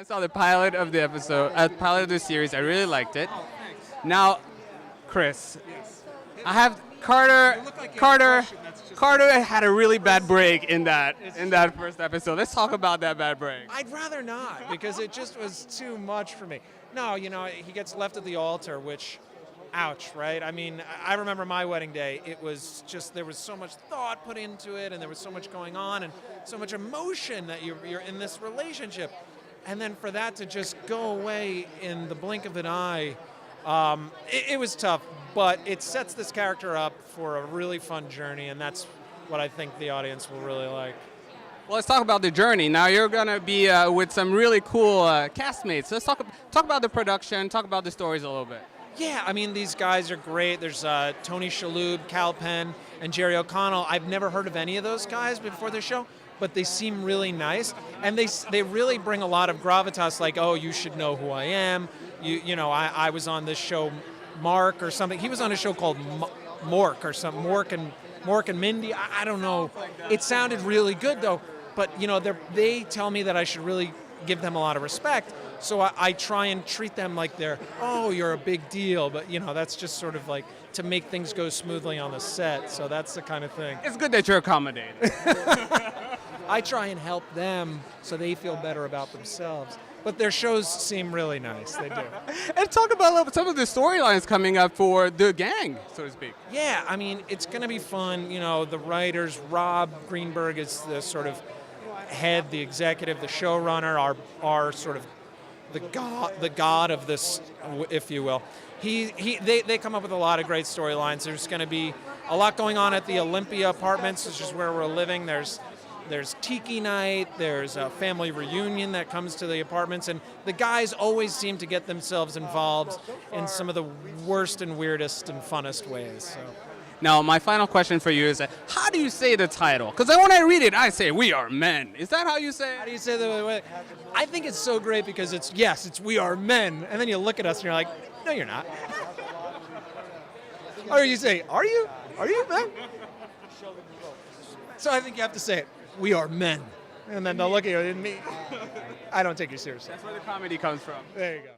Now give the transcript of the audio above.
I saw the pilot of the episode, pilot of the series. I really liked it. Now, Chris, I have Carter. Carter had a really bad break in that first episode. Let's talk about that bad break. I'd rather not, because it just was too much for me. No, he gets left at the altar, which, ouch, right? I mean, I remember my wedding day. It was just, there was so much thought put into it, and there was so much going on, and so much emotion that you're in this relationship. And then for that to just go away in the blink of an eye, it was tough, but it sets this character up for a really fun journey, and that's what I think the audience will really like. Well, let's talk about the journey. Now you're gonna be with some really cool castmates. Let's talk about the production, talk about the stories a little bit. Yeah, I mean, these guys are great. There's Tony Shalhoub, Cal Penn, and Jerry O'Connell. I've never heard of any of those guys before the show, but they seem really nice, and they really bring a lot of gravitas, like, oh, you should know who I am. I was on this show, Mark or something. He was on a show called Mork or something, Mork and Mindy. I don't know. It sounded really good though, but they tell me that I should really give them a lot of respect. So I try and treat them like you're a big deal, but that's just sort of like to make things go smoothly on the set. So that's the kind of thing. It's good that you're accommodating. I try and help them so they feel better about themselves. But their shows seem really nice. They do. And talk about some of the storylines coming up for the gang, so to speak. Yeah, I mean, it's going to be fun. The writers, Rob Greenberg is the sort of head, the executive, the showrunner, our sort of the god of this, if you will. They come up with a lot of great storylines. There's going to be a lot going on at the Olympia Apartments, which is where we're living. There's Tiki Night, there's a family reunion that comes to the apartments, and the guys always seem to get themselves involved in some of the worst and weirdest and funnest ways. So. Now, my final question for you is, how do you say the title? Because when I read it, I say, "We are men." Is that how you say it? How do you say the? I think it's so great because it's "We are men," and then you look at us and you're like, "No, you're not." Or you say, "Are you? Are you men?" So I think you have to say it. We are men. And then they'll look at you and me. I don't take you seriously. That's where the comedy comes from. There you go.